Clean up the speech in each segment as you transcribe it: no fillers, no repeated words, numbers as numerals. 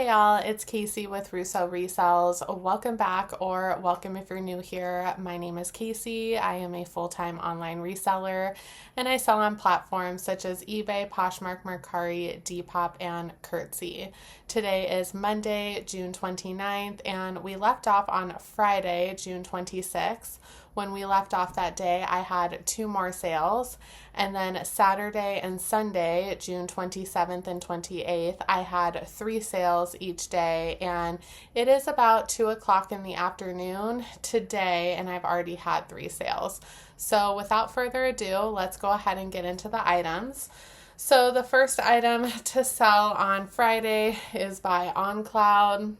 Hey y'all, it's Casey with Russo Resells. Welcome back, or welcome if you're new here. My name is Casey. I am a full-time online reseller and I sell on platforms such as eBay, Poshmark, Mercari, Depop, and Curtsy. Today is Monday, June 29th, and we left off on Friday, June 26th. When we left off that day, I had 2 more sales, and then Saturday and Sunday, June 27th and 28th, I had 3 sales each day, and it is about 2 o'clock in the afternoon today, and I've already had 3 sales. So without further ado, let's go ahead and get into the items. So the first item to sell on Friday is by OnCloud.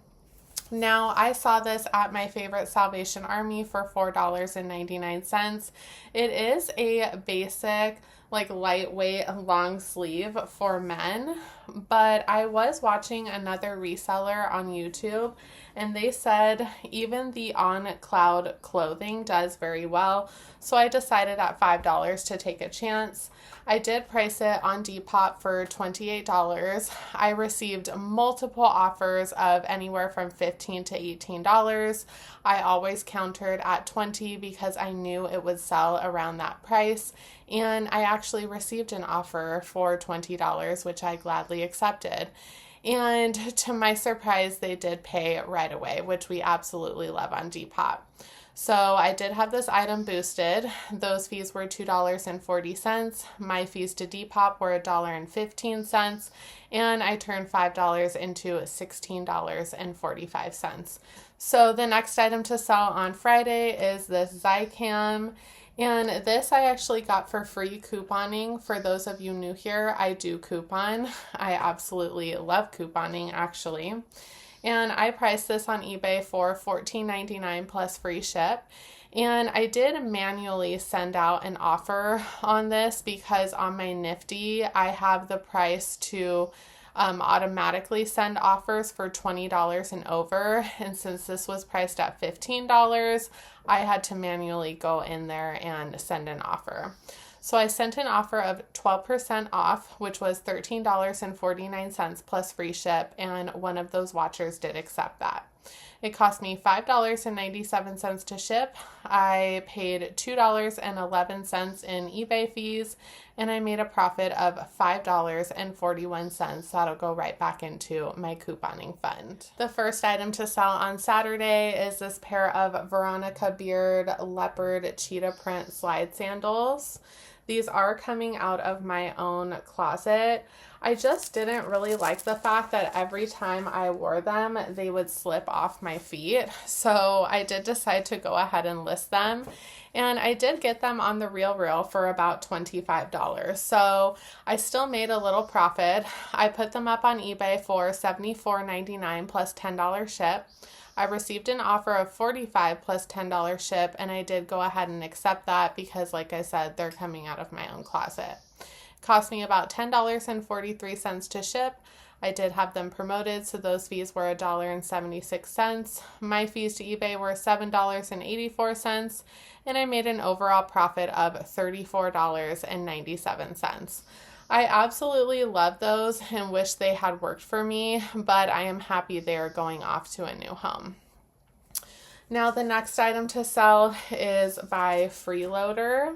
Now, I saw this at my favorite Salvation Army for $4.99. It is a basic, lightweight long sleeve for men, but I was watching another reseller on YouTube and they said even the OnCloud clothing does very well. So I decided at $5 to take a chance. I did price it on Depop for $28. I received multiple offers of anywhere from $15 to $18. I always countered at $20 because I knew it would sell around that price. And I actually received an offer for $20, which I gladly accepted. And to my surprise, they did pay right away, which we absolutely love on Depop. So I did have this item boosted. Those fees were $2.40. My fees to Depop were $1.15, and I turned $5 into $16.45. So the next item to sell on Friday is this Zicam. And this I actually got for free couponing. For those of you new here, I do coupon. I absolutely love couponing, actually. And I priced this on eBay for $14.99 plus free ship. And I did manually send out an offer on this because on my Nifty, I have the price to automatically send offers for $20 and over. And since this was priced at $15, I had to manually go in there and send an offer. So I sent an offer of 12% off, which was $13.49 plus free ship, and one of those watchers did accept that. It cost me $5.97 to ship. I paid $2.11 in eBay fees, and I made a profit of $5.41. That'll go right back into my couponing fund. The first item to sell on Saturday is this pair of Veronica Beard leopard cheetah print slide sandals. These are coming out of my own closet. I just didn't really like the fact that every time I wore them, they would slip off my feet. So I did decide to go ahead and list them. And I did get them on the RealReal for about $25. So I still made a little profit. I put them up on eBay for $74.99 plus $10 ship. I received an offer of $45 plus $10 ship, and I did go ahead and accept that because, like I said, they're coming out of my own closet. It cost me about $10.43 to ship. I did have them promoted, so those fees were $1.76. My fees to eBay were $7.84, and I made an overall profit of $34.97. I absolutely love those and wish they had worked for me, but I am happy they are going off to a new home. Now the next item to sell is by Freeloader.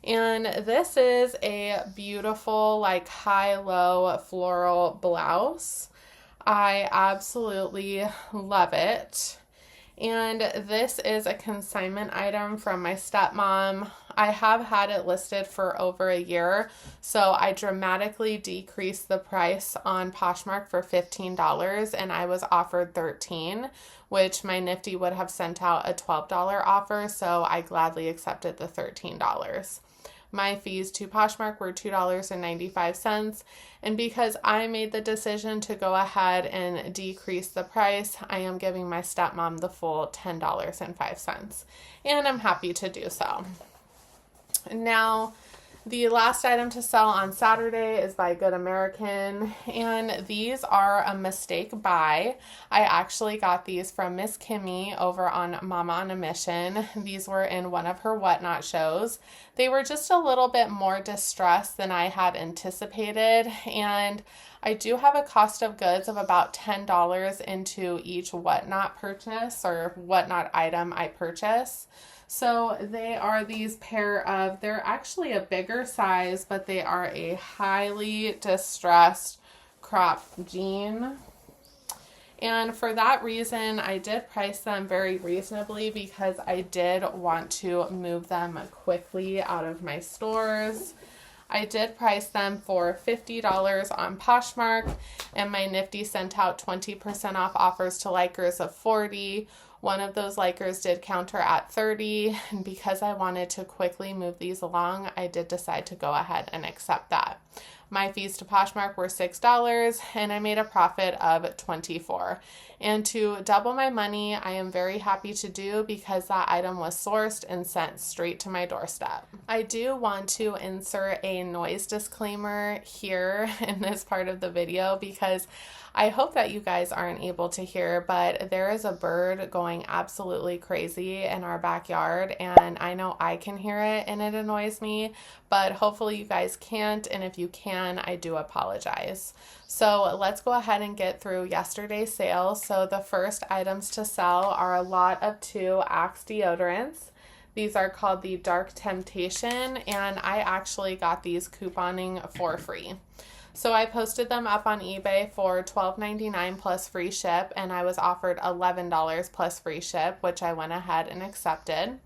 And this is a beautiful high-low floral blouse. I absolutely love it. And this is a consignment item from my stepmom. I have had it listed for over a year, so I dramatically decreased the price on Poshmark for $15, and I was offered $13, which my Nifty would have sent out a $12 offer, so I gladly accepted the $13. My fees to Poshmark were $2.95, and because I made the decision to go ahead and decrease the price, I am giving my stepmom the full $10.05, and I'm happy to do so. Now, The last item to sell on Saturday is by Good American, and these are a mistake buy. I actually got these from Miss Kimmy over on Mama on a Mission. These were in one of her Whatnot shows. They were just a little bit more distressed than I had anticipated, and I do have a cost of goods of about $10 into each Whatnot purchase or Whatnot item I purchase. So they are these pair of, they're actually a bigger size, but they are a highly distressed crop jean. And for that reason, I did price them very reasonably because I did want to move them quickly out of my stores. I did price them for $50 on Poshmark, and my Nifty sent out 20% off offers to likers of 40. One of those likers did counter at 30, and because I wanted to quickly move these along, I did decide to go ahead and accept that. My fees to Poshmark were $6, and I made a profit of $24. And to double my money, I am very happy to do because that item was sourced and sent straight to my doorstep. I do want to insert a noise disclaimer here in this part of the video because I hope that you guys aren't able to hear, but there is a bird going absolutely crazy in our backyard, and I know I can hear it and it annoys me, but hopefully you guys can't, and if you can, I do apologize. So let's go ahead and get through yesterday's sale. So the first items to sell are a lot of 2 Axe deodorants. These are called the Dark Temptation, and I actually got these couponing for free. So I posted them up on eBay for $12.99 plus free ship, and I was offered $11 plus free ship, which I went ahead and accepted.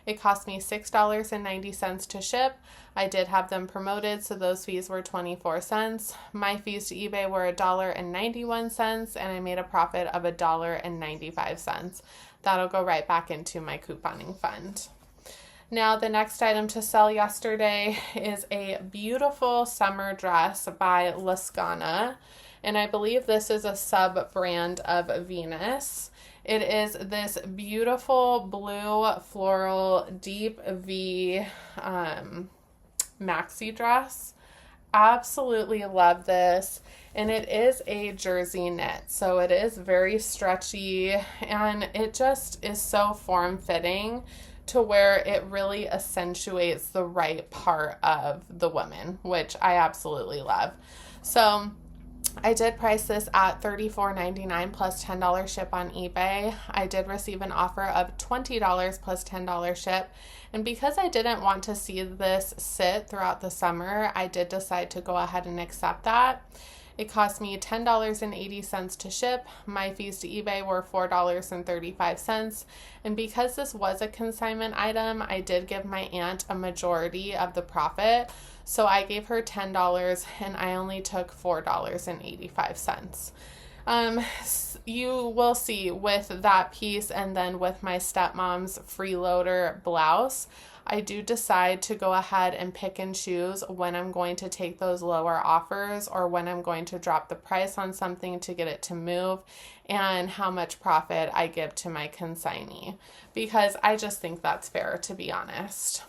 It cost me $6.90 to ship. I did have them promoted, so those fees were 24 cents. My fees to eBay were $1.91, and I made a profit of $1.95. That'll go right back into my couponing fund. Now, the next item to sell yesterday is a beautiful summer dress by Lascana, and I believe this is a sub-brand of Venus. It is this beautiful blue floral deep V maxi dress. Absolutely love this, and it is a jersey knit, so it is very stretchy, and it just is so form-fitting to where it really accentuates the right part of the woman, which I absolutely love. So I did price this at $34.99 plus $10 ship on eBay. I did receive an offer of $20 plus $10 ship. And because I didn't want to see this sit throughout the summer, I did decide to go ahead and accept that. It cost me $10.80 to ship. My fees to eBay were $4.35. And because this was a consignment item, I did give my aunt a majority of the profit. So I gave her $10 and I only took $4.85. You will see with that piece and then with my stepmom's freeloader blouse, I do decide to go ahead and pick and choose when I'm going to take those lower offers or when I'm going to drop the price on something to get it to move and how much profit I give to my consignee, because I just think that's fair, to be honest.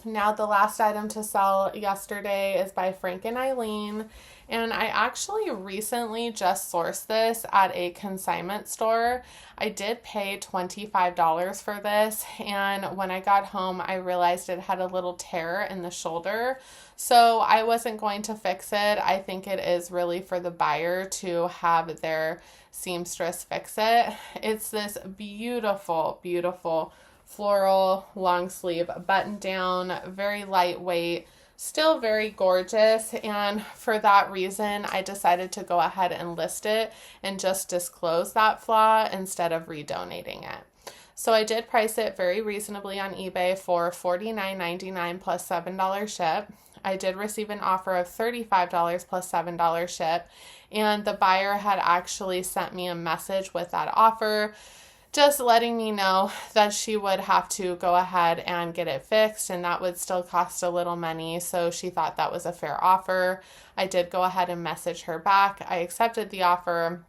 Now, the last item to sell yesterday is by Frank and Eileen, and I actually recently just sourced this at a consignment store. I did pay $25 for this, and when I got home, I realized it had a little tear in the shoulder, so I wasn't going to fix it. I think it is really for the buyer to have their seamstress fix it. It's this beautiful, beautiful floral long sleeve button down, very lightweight, still very gorgeous, and for that reason I decided to go ahead and list it and just disclose that flaw instead of redonating it. So I did price it very reasonably on eBay for $49.99 plus $7 ship. I did receive an offer of $35 plus $7 ship, and the buyer had actually sent me a message with that offer, just letting me know that she would have to go ahead and get it fixed, and that would still cost a little money, so she thought that was a fair offer. I did go ahead and message her back. I accepted the offer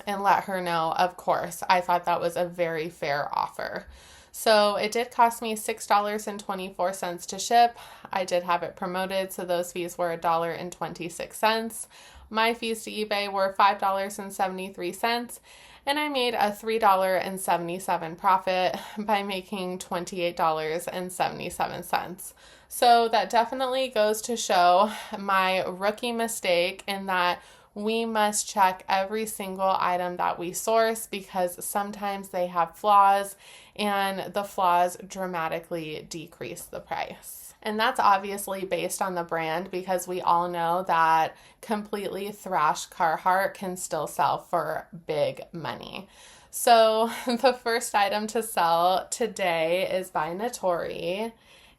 and let her know, of course, I thought that was a very fair offer. So it did cost me $6.24 to ship. I did have it promoted, so those fees were $1.26. My fees to eBay were $5.73, and I made a $3.77 profit by making $28.77. So that definitely goes to show my rookie mistake in that we must check every single item that we source because sometimes they have flaws and the flaws dramatically decrease the price. And that's obviously based on the brand because we all know that completely thrashed Carhartt can still sell for big money. So the first item to sell today is by Natori.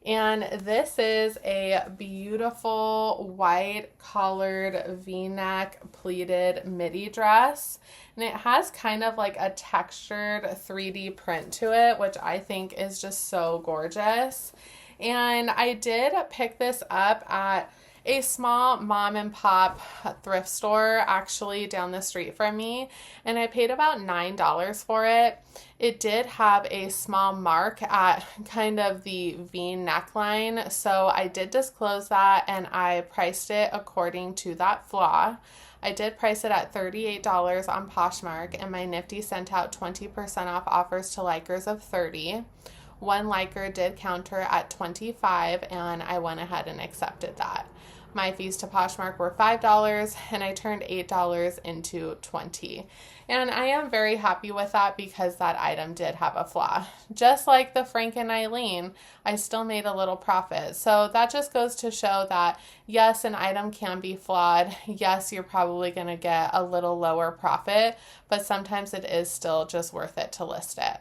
And this is a beautiful white collared V-neck pleated midi dress. And it has kind of like a textured 3D print to it, which I think is just so gorgeous. And I did pick this up at a small mom and pop thrift store actually down the street from me, and I paid about $9 for it. It did have a small mark at kind of the V neckline, so I did disclose that and I priced it according to that flaw. I did price it at $38 on Poshmark, and my Nifty sent out 20% off offers to likers of 30. One liker did counter at 25, and I went ahead and accepted that. My fees to Poshmark were $5, and I turned $8 into 20. And I am very happy with that because that item did have a flaw. Just like the Frank and Eileen, I still made a little profit. So that just goes to show that, yes, an item can be flawed. Yes, you're probably going to get a little lower profit, but sometimes it is still just worth it to list it.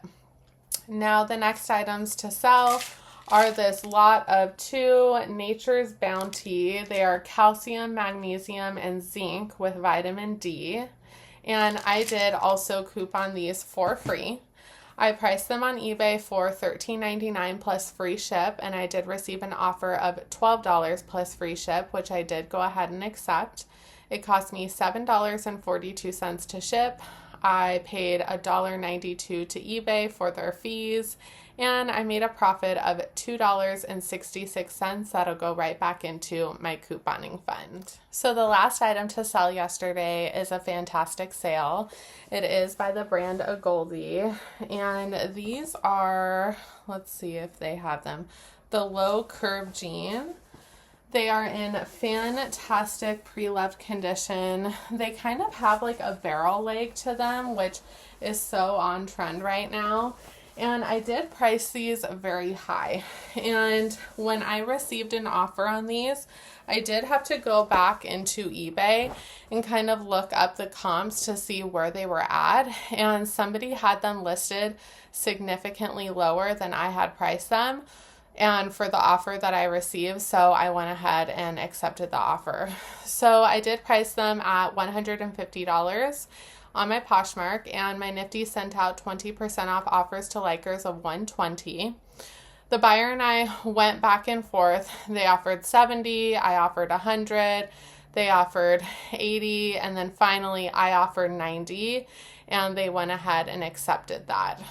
Now, the next items to sell are this lot of 2 Nature's Bounty. They are calcium, magnesium, and zinc with vitamin D. And I did also coupon these for free. I priced them on eBay for $13.99 plus free ship, and I did receive an offer of $12 plus free ship, which I did go ahead and accept. It cost me $7.42 to ship. I paid $1.92 to eBay for their fees, and I made a profit of $2.66 that'll go right back into my couponing fund. So the last item to sell yesterday is a fantastic sale. It is by the brand Agoldi, and these are, let's see if they have them, the low curve jean. They are in fantastic pre-loved condition. They kind of have like a barrel leg to them, which is so on trend right now. And I did price these very high. And when I received an offer on these, I did have to go back into eBay and kind of look up the comps to see where they were at. And somebody had them listed significantly lower than I had priced them, and for the offer that I received, so I went ahead and accepted the offer. So I did price them at $150 on my Poshmark, and my Nifty sent out 20% off offers to likers of $120. The buyer and I went back and forth. They offered $70, I offered $100, they offered $80, and then finally I offered $90, and they went ahead and accepted that.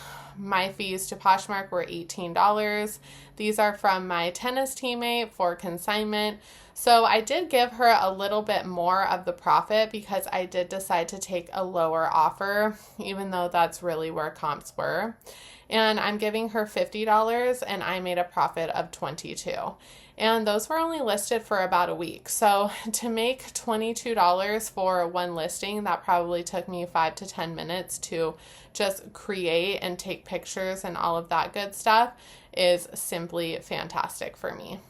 My fees to Poshmark were $18. These are from my tennis teammate for consignment. So I did give her a little bit more of the profit because I did decide to take a lower offer, even though that's really where comps were. And I'm giving her $50, and I made a profit of $22. And those were only listed for about a week. So to make $22 for one listing, that probably took me 5 to 10 minutes to just create and take pictures and all of that good stuff is simply fantastic for me.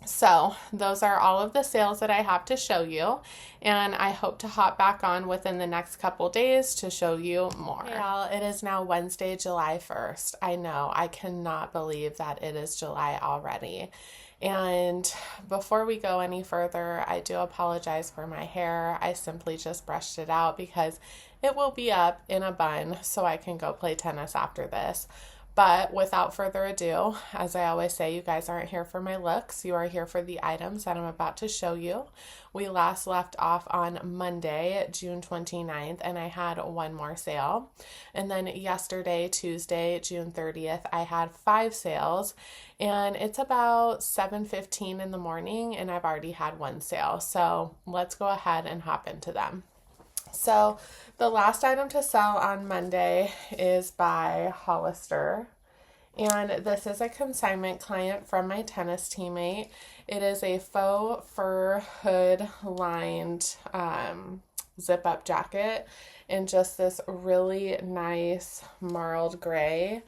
So those are all of the sales that I have to show you, and I hope to hop back on within the next couple days to show you more. Well, it is now Wednesday, July 1st. I know, I cannot believe that it is July already. And before we go any further, I do apologize for my hair. I simply just brushed it out because it will be up in a bun so I can go play tennis after this. But without further ado, as I always say, you guys aren't here for my looks. You are here for the items that I'm about to show you. We last left off on Monday, June 29th, and I had one more sale. And then yesterday, Tuesday, June 30th, I had 5 sales. And it's about 7:15 in the morning, and I've already had one sale. So let's go ahead and hop into them. So the last item to sell on Monday is by Hollister. And this is a consignment client from my tennis teammate. It is a faux fur hood lined zip up jacket in just this really nice marled gray.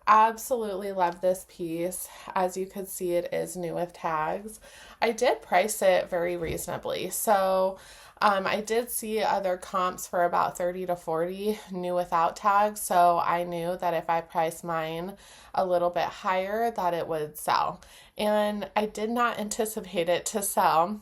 Absolutely love this piece. As you can see, it is new with tags. I did price it very reasonably. So I did see other comps for about 30 to 40 new without tags, so I knew that if I priced mine a little bit higher that it would sell. And I did not anticipate it to sell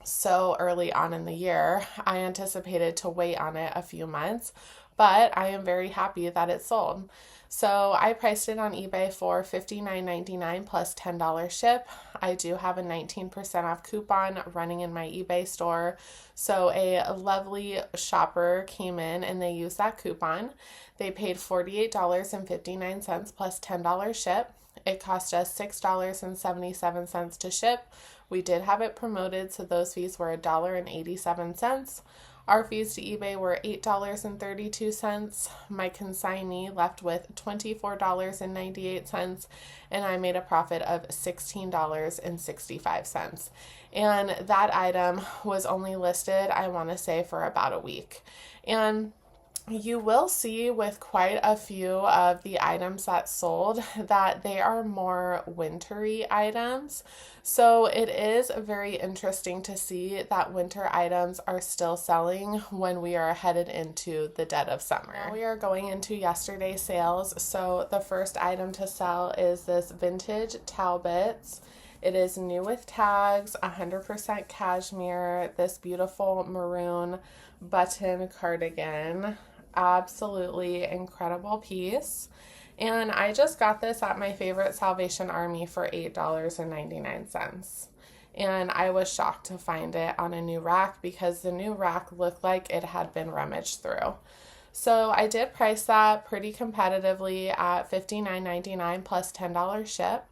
so early on in the year. I anticipated to wait on it a few months, but I am very happy that it sold. So I priced it on eBay for $59.99 plus $10 ship. I do have a 19% off coupon running in my eBay store. So a lovely shopper came in and they used that coupon. They paid $48.59 plus $10 ship. It cost us $6.77 to ship. We did have it promoted, so those fees were $1.87. Our fees to eBay were $8.32. My consignee left with $24.98, and I made a profit of $16.65. And that item was only listed, I want to say, for about a week. And you will see with quite a few of the items that sold that they are more wintry items. So it is very interesting to see that winter items are still selling when we are headed into the dead of summer. Now we are going into yesterday's sales. So the first item to sell is this vintage Talbots. It is new with tags, 100% cashmere, this beautiful maroon button cardigan. Absolutely incredible piece. And I just got this at my favorite Salvation Army for $8.99. And I was shocked to find it on a new rack because the new rack looked like it had been rummaged through. So I did price that pretty competitively at $59.99 plus $10 ship.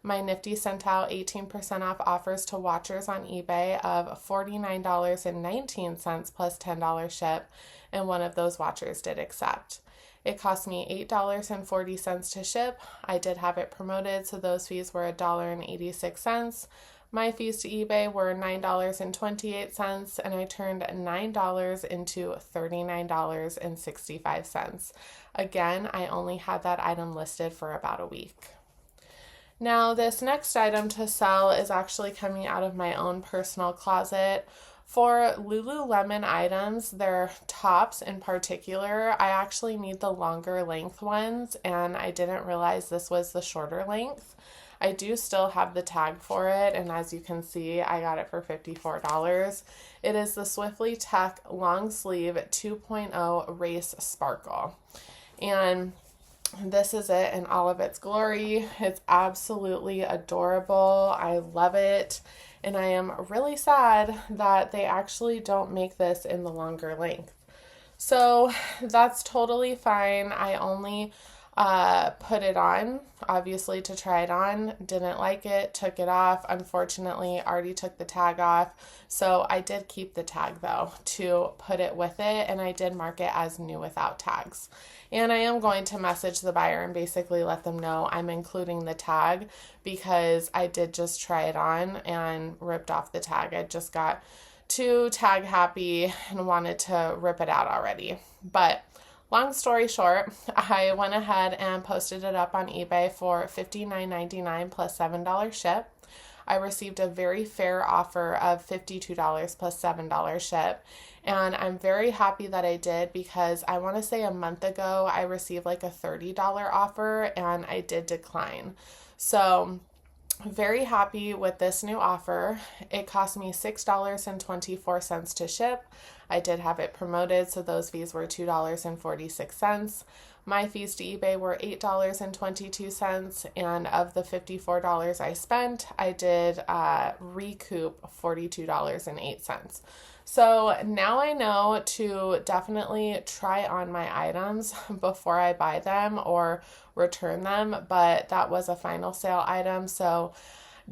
My Nifty sent out 18% off offers to watchers on eBay of $49.19 plus $10 ship, and one of those watchers did accept. It cost me $8.40 to ship. I did have it promoted, so those fees were $1.86. My fees to eBay were $9.28, and I turned $9 into $39.65. Again, I only had that item listed for about a week. Now, this next item to sell is actually coming out of my own personal closet. For Lululemon items, their tops in particular, I actually need the longer length ones, and I didn't realize this was the shorter length. I do still have the tag for it, and as you can see, I got it for $54. It is the Swiftly Tech Long Sleeve 2.0 Race Sparkle. And this is it in all of its glory. It's absolutely adorable. I love it. And I am really sad that they actually don't make this in the longer length. So that's totally fine. I only put it on, obviously, to try it on. Didn't like it, took it off. Unfortunately, already took the tag off. So I did keep the tag, though, to put it with it, and I did mark it as new without tags. And I am going to message the buyer and basically let them know I'm including the tag because I did just try it on and ripped off the tag. I just got too tag happy and wanted to rip it out already. But long story short, I went ahead and posted it up on eBay for $59.99 plus $7 ship. I received a very fair offer of $52 plus $7 ship. And I'm very happy that I did because I want to say a month ago I received like a $30 offer and I did decline. So very happy with this new offer. It cost me $6.24 to ship. I did have it promoted, so those fees were $2.46. My fees to eBay were $8.22, and of the $54 I spent, I did recoup $42.08. So now I know to definitely try on my items before I buy them or return them, but that was a final sale item, so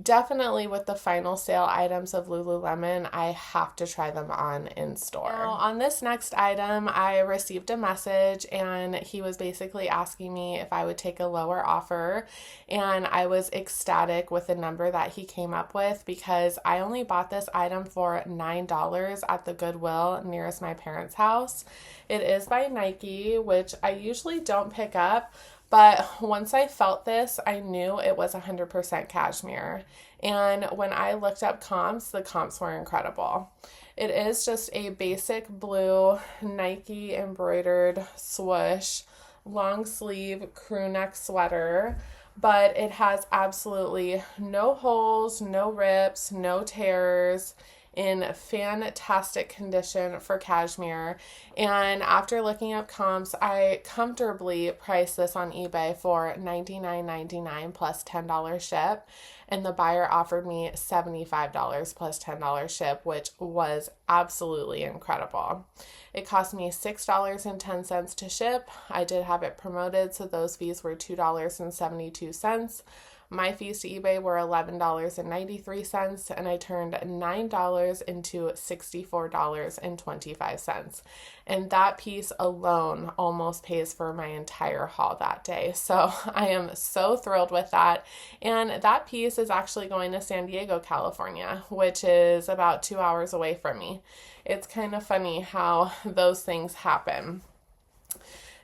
definitely with the final sale items of Lululemon, I have to try them on in store. Now, on this next item, I received a message and he was basically asking me if I would take a lower offer, and I was ecstatic with the number that he came up with because I only bought this item for $9 at the Goodwill nearest my parents' house. It is by Nike, which I usually don't pick up, but once I felt this, I knew it was 100% cashmere. And when I looked up comps, the comps were incredible. It is just a basic blue Nike embroidered swoosh, long sleeve crew neck sweater, but it has absolutely no holes, no rips, no tears, in fantastic condition for cashmere. And after looking up comps, I comfortably priced this on eBay for $99.99 plus $10 ship, and the buyer offered me $75 plus $10 ship, which was absolutely incredible. It cost me $6.10 to ship. I did have it promoted, so those fees were $2.72. My fees to eBay were $11.93, and I turned $9 into $64.25. And that piece alone almost pays for my entire haul that day. So I am so thrilled with that. And that piece is actually going to San Diego, California, which is about 2 hours away from me. It's kind of funny how those things happen.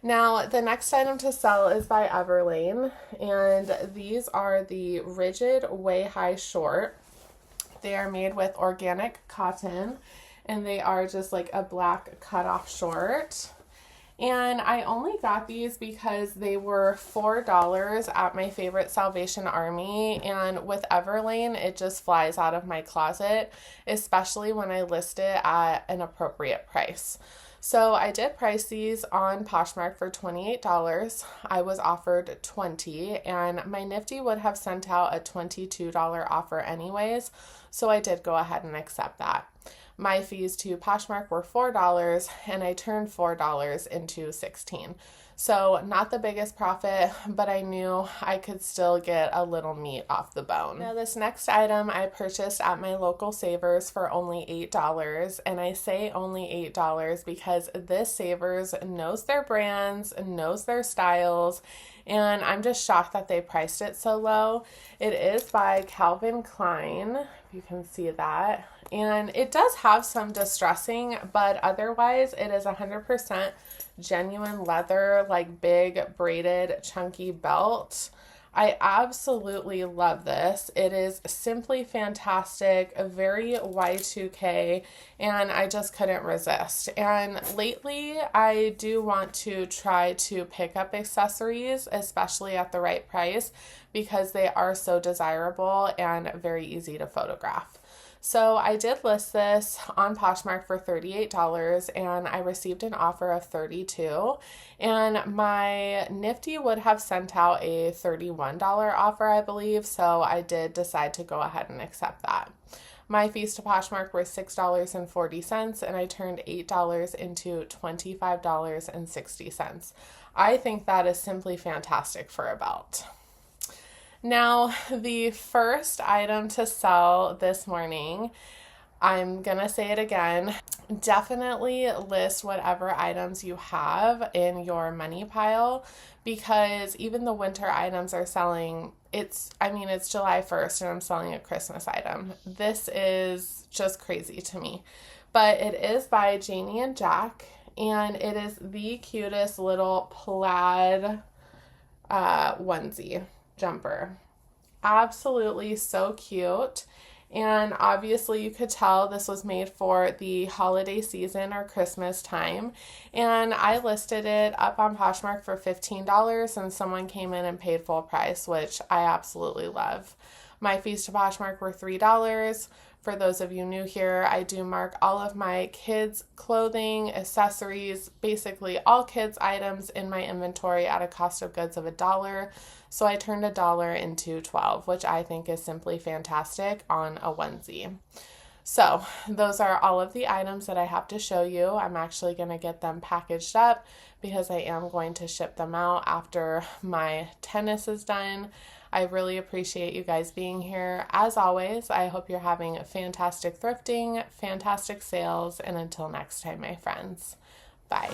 Now, the next item to sell is by Everlane, and these are the Rigid Way High Short. They are made with organic cotton, and they are just like a black cutoff short. And I only got these because they were $4 at my favorite Salvation Army, and with Everlane, it just flies out of my closet, especially when I list it at an appropriate price. So I did price these on Poshmark for $28. I was offered $20, and my Nifty would have sent out a $22 offer anyways, so I did go ahead and accept that. My fees to Poshmark were $4, and I turned $4 into $16. So not the biggest profit, but I knew I could still get a little meat off the bone. Now this next item I purchased at my local Savers for only $8, and I say only $8 because this Savers knows their brands, knows their styles, and I'm just shocked that they priced it so low. It is by Calvin Klein, if you can see that, and it does have some distressing, but otherwise it is 100% genuine leather, like big braided chunky belt. I absolutely love this. It is simply fantastic, very Y2K, and I just couldn't resist. And lately, I do want to try to pick up accessories, especially at the right price, because they are so desirable and very easy to photograph. So I did list this on Poshmark for $38, and I received an offer of $32, and my Nifty would have sent out a $31 offer, I believe, so I did decide to go ahead and accept that. My fees to Poshmark were $6.40, and I turned $8 into $25.60. I think that is simply fantastic for a belt. Now, the first item to sell this morning, I'm going to say it again, definitely list whatever items you have in your money pile, because even the winter items are selling. It's July 1st and I'm selling a Christmas item. This is just crazy to me. But it is by Janie and Jack, and it is the cutest little plaid onesie jumper. Absolutely so cute. And obviously you could tell this was made for the holiday season or Christmas time. And I listed it up on Poshmark for $15, and someone came in and paid full price, which I absolutely love. My fees to Poshmark were $3. For those of you new here, I do mark all of my kids' clothing, accessories, basically all kids' items in my inventory at a cost of goods of $1. So I turned $1 into 12, which I think is simply fantastic on a onesie. So those are all of the items that I have to show you. I'm actually going to get them packaged up because I am going to ship them out after my tennis is done. I really appreciate you guys being here. As always, I hope you're having fantastic thrifting, fantastic sales, and until next time, my friends, bye.